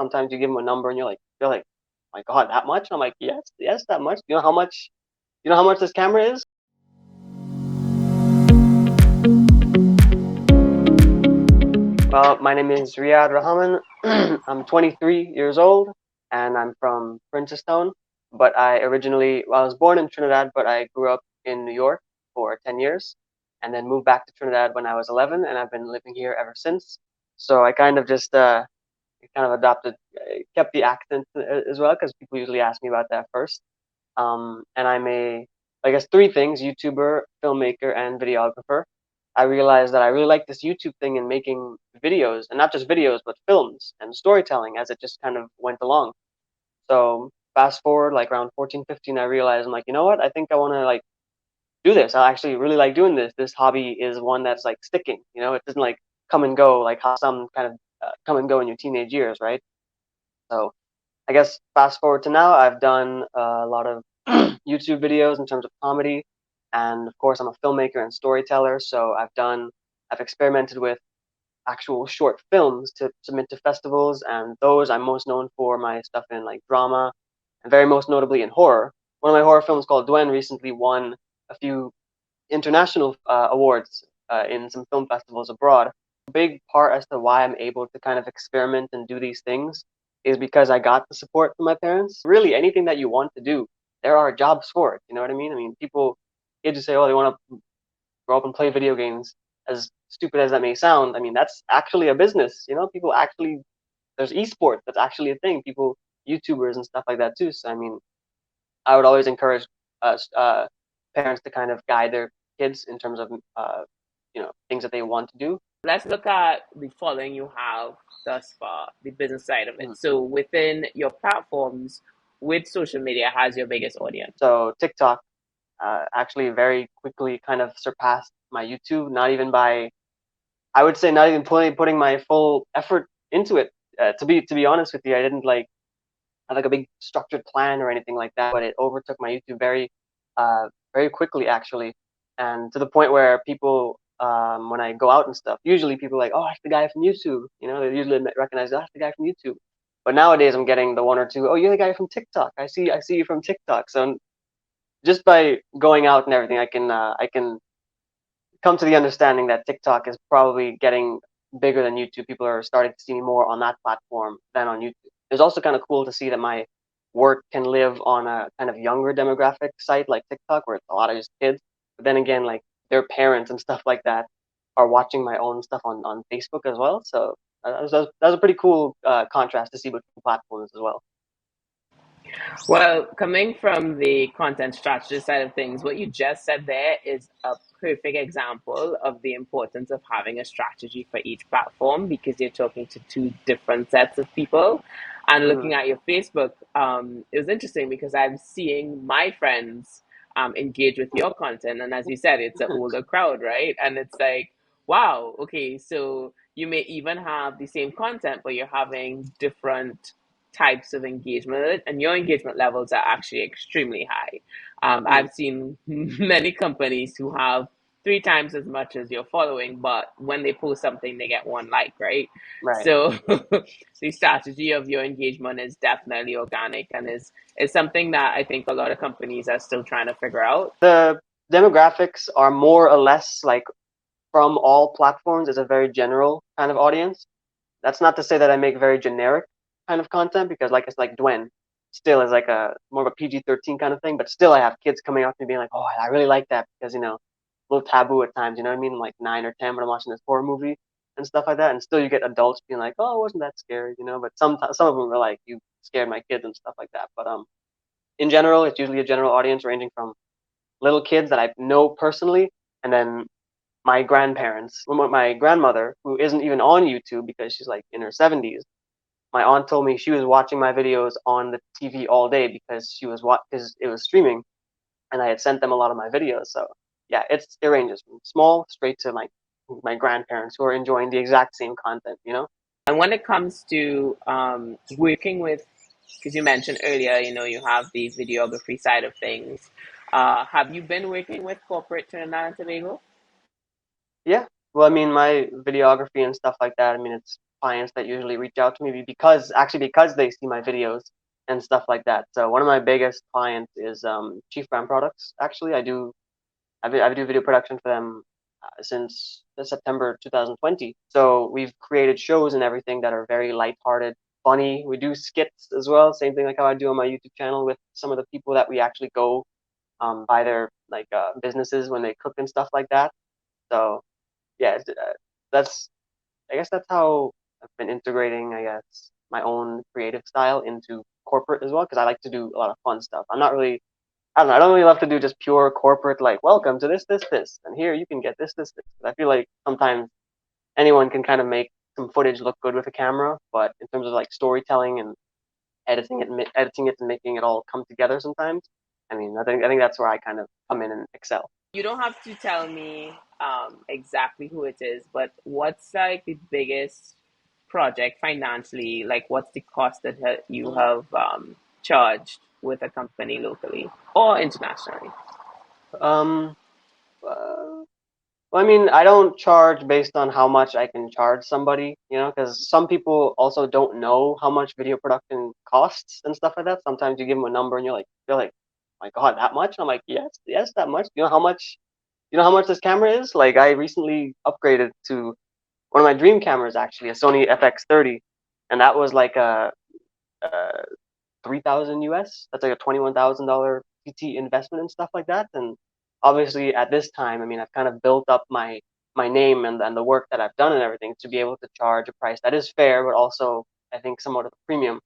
Sometimes you give them a number and they're like, "My God, that much?" I'm like, "Yes, yes, that much." You know how much this camera is? Well, my name is Riyadh Rahaman. I'm 23 years old and I'm from Princetown. But I was born in Trinidad, but I grew up in New York for 10 years and then moved back to Trinidad when I was 11, and I've been living here ever since. So I kind of just kind of adopted, kept the accent as well, because people usually ask me about that first. And I'm I guess, three things: YouTuber, filmmaker, and videographer. I realized that I really like this YouTube thing and making videos, and not just videos, but films and storytelling as it just kind of went along. So fast forward like around 14, 15, I realized I'm like, you know what? I think I want to like do this. I actually really like doing this. This hobby is one that's like sticking. It doesn't like come and go like how some kind of come and go in your teenage years, right? So I guess fast forward to now, I've done a lot of YouTube videos in terms of comedy, and of course, I'm a filmmaker and storyteller. So I've experimented with actual short films to submit to festivals, and those I'm most known for my stuff in like drama, and very most notably in horror. One of my horror films called Douen recently won a few international awards in some film festivals abroad. A big part as to why I'm able to kind of experiment and do these things is because I got the support from my parents. Really, anything that you want to do, there are jobs for it. You know what I mean? I mean, kids who say, oh, they want to grow up and play video games, as stupid as that may sound, I mean, that's actually a business. People actually, there's esports, that's actually a thing. People, YouTubers and stuff like that too. So, I mean, I would always encourage parents to kind of guide their kids in terms of things that they want to do. Let's look at the following you have thus far, the business side of it. Mhm. So within your platforms, which social media has your biggest audience? So TikTok actually very quickly kind of surpassed my YouTube. Not even by, I would say, not even putting my full effort into it. To be honest with you, I didn't like have like a big structured plan or anything like that, but it overtook my YouTube very quickly actually, and to the point where people, when I go out and stuff, usually people are like, oh, that's the guy from YouTube. They usually recognize, oh, that's the guy from YouTube. But nowadays I'm getting the one or two, oh, you're the guy from TikTok. I see you from TikTok. So just by going out and everything, I can come to the understanding that TikTok is probably getting bigger than YouTube. People are starting to see me more on that platform than on YouTube. It's also kind of cool to see that my work can live on a kind of younger demographic site like TikTok, where it's a lot of just kids. But then again, like their parents and stuff like that are watching my own stuff on Facebook as well. So that was a pretty cool contrast to see between platforms as well. Well, coming from the content strategy side of things, what you just said there is a perfect example of the importance of having a strategy for each platform because you're talking to two different sets of people. And Mm-hmm. looking at your Facebook, it was interesting because I'm seeing my friends engage with your content. And as you said, it's an older crowd, right? And it's like, wow, okay, so you may even have the same content, but you're having different types of engagement, and your engagement levels are actually extremely high. Mm-hmm. I've seen many companies who have three times as much as your following, but when they post something, they get one like, right? Right. So the strategy of your engagement is definitely organic and is something that I think a lot of companies are still trying to figure out. The demographics are more or less like from all platforms, is a very general kind of audience. That's not to say that I make very generic kind of content, because like it's like Dwen still is like a more of a PG-13 kind of thing, but still I have kids coming up to me being like, oh, I really like that because a little taboo at times, you know what I mean? Like 9 or 10 when I'm watching this horror movie and stuff like that, and still you get adults being like, oh, wasn't that scary, But some of them are like, you scared my kids and stuff like that. But in general, it's usually a general audience ranging from little kids that I know personally, and then my grandparents. My grandmother, who isn't even on YouTube because she's like in her 70s, my aunt told me she was watching my videos on the TV all day because because it was streaming, and I had sent them a lot of my videos. So yeah, it ranges from small straight to my grandparents who are enjoying the exact same content. And when it comes to working with, because you mentioned earlier, you have the videography side of things. Have you been working with corporate Trinidad and Tobago? Yeah. Well, I mean, my videography and stuff like that. I mean, it's clients that usually reach out to me because they see my videos and stuff like that. So one of my biggest clients is Chief Brand Products. Actually, I do video production for them since September 2020. So we've created shows and everything that are very lighthearted, funny. We do skits as well, same thing like how I do on my YouTube channel with some of the people that we actually go by their businesses when they cook and stuff like that. So yeah, that's I guess that's how I've been integrating, I guess, my own creative style into corporate as well, because I like to do a lot of fun stuff. I don't know, I don't really love to do just pure corporate, like, welcome to this, and here you can get this. I feel like sometimes anyone can kind of make some footage look good with a camera, but in terms of like storytelling and editing it and making it all come together sometimes, I think that's where I kind of come in and excel. You don't have to tell me exactly who it is, but what's like the biggest project financially? Like, what's the cost that you have charged with a company locally or internationally? Um, uh, Well, I mean, I don't charge based on how much I can charge somebody, because some people also don't know how much video production costs and stuff like that. Sometimes you give them a number and they're like, my God, that much? I'm like, yes, yes, that much. You know how much this camera is? Like, I recently upgraded to one of my dream cameras, actually, a Sony FX30, and that was like a 3,000 US. That's like a $21,000 PT investment and stuff like that. And obviously, at this time, I mean, I've kind of built up my name and the work that I've done and everything to be able to charge a price that is fair, but also I think somewhat of a premium.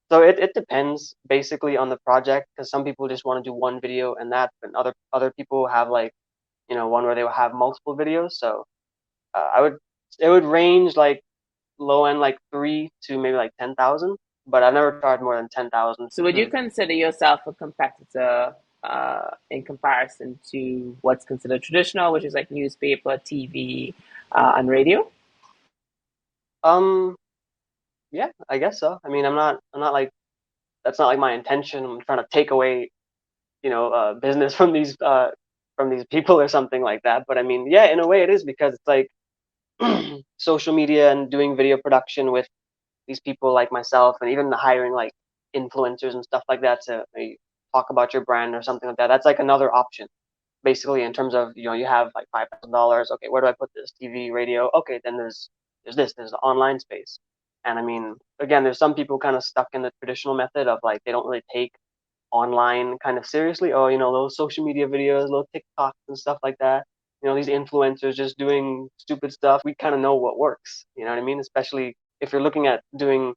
So it depends basically on the project, because some people just want to do one video and that, and other people have like one where they will have multiple videos. So I would it would range like low end like 3 to maybe like 10,000, but I've never charged more than 10,000. So, would you consider yourself a competitor in comparison to what's considered traditional, which is like newspaper, TV, and radio? Um, yeah, I guess so. I mean, I'm not like that's not like my intention. I'm trying to take away, business from these people or something like that. But I mean, yeah, in a way it is, because it's like social media and doing video production with these people like myself, and even hiring like influencers and stuff like that to talk about your brand or something like that. That's like another option, basically, in terms of you have like $5,000. Okay, where do I put this? TV, radio. Okay, then there's the online space. And I mean, again, there's some people kind of stuck in the traditional method of like they don't really take online kind of seriously. Oh, those social media videos, little TikToks and stuff like that. These influencers just doing stupid stuff. We kind of know what works. You know what I mean? Especially if you're looking at doing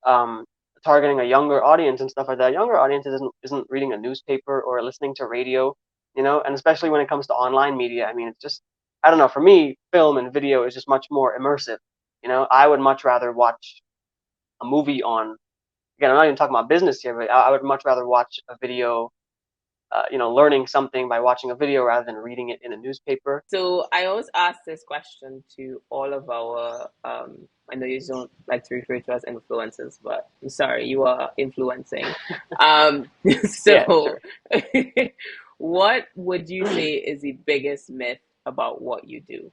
um, targeting a younger audience and stuff like that. Younger audiences isn't reading a newspaper or listening to radio. And especially when it comes to online media. I mean, it's just I don't know. For me, film and video is just much more immersive. I would much rather watch a movie on. Again, I'm not even talking about business here, but I would much rather watch a video, learning something by watching a video rather than reading it in a newspaper. So I always ask this question to all of our. I know you don't like to refer to as influencers, but I'm sorry, you are influencing. Um, Yeah, so, sure. what would you say is the biggest myth about what you do?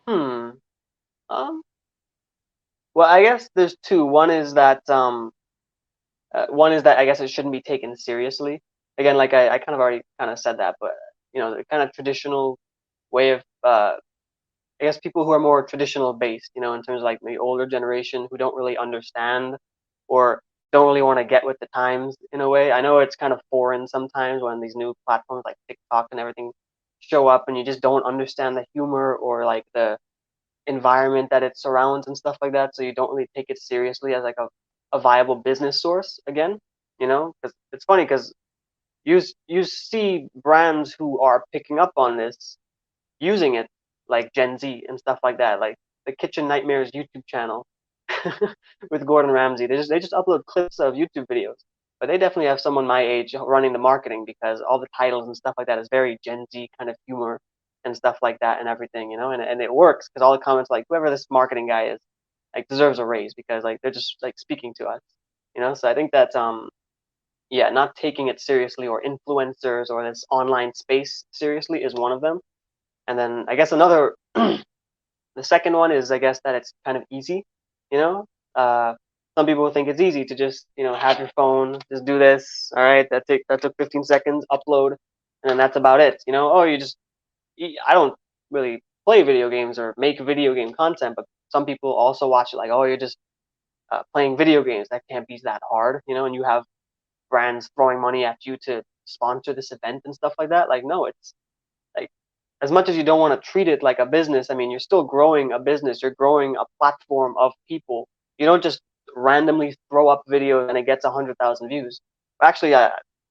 Hmm. Um. Well, I guess there's two. One is that I guess it shouldn't be taken seriously. Again, like I kind of already kind of said that, but the kind of traditional way of I guess people who are more traditional based, in terms of like the older generation who don't really understand or don't really want to get with the times in a way. I know it's kind of foreign sometimes when these new platforms like TikTok and everything show up and you just don't understand the humor or like the environment that it surrounds and stuff like that. So you don't really take it seriously as like a viable business source again, because it's funny because you see brands who are picking up on this using it, like Gen Z and stuff like that, like the Kitchen Nightmares YouTube channel with Gordon Ramsay. They just upload clips of YouTube videos, but they definitely have someone my age running the marketing because all the titles and stuff like that is very Gen Z kind of humor and stuff like that and everything, and it works because all the comments like whoever this marketing guy is like deserves a raise because like they're just like speaking to us, So I think that yeah, not taking it seriously or influencers or this online space seriously is one of them. And then I guess another The second one is, I guess, that it's kind of easy. You know, uh, some people think it's easy to just, have your phone, just do this. All right, that took 15 seconds, upload, and then that's about it. Oh, I don't really play video games or make video game content, but some people also watch it like, oh, you're just playing video games. That can't be that hard. And you have brands throwing money at you to sponsor this event and stuff like that. Like, no, it's like, as much as you don't want to treat it like a business, I mean, you're still growing a business. You're growing a platform of people. You don't just randomly throw up videos and it gets 100,000 views. Actually,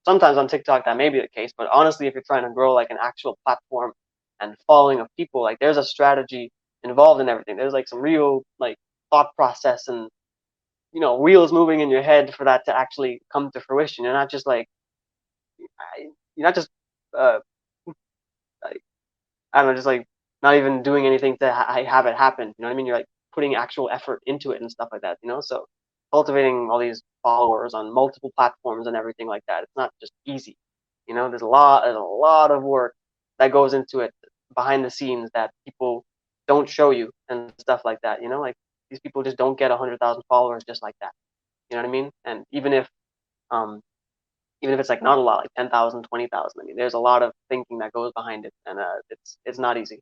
sometimes on TikTok that may be the case, but honestly, if you're trying to grow like an actual platform and following of people, like there's a strategy involved in everything. There's like some real like thought process and wheels moving in your head for that to actually come to fruition. You're not just like you're not just uh, I don't know, just like not even doing anything to have it happen. You know what I mean? You're like putting actual effort into it and stuff like that. So cultivating all these followers on multiple platforms and everything like that. It's not just easy. There's a lot of work that goes into it behind the scenes that people don't show you and stuff like that. Like these people just don't get 100,000 followers just like that. You know what I mean? And um, even if it's like not a lot, like 10,000, 20,000, I mean, there's a lot of thinking that goes behind it, and it's not easy.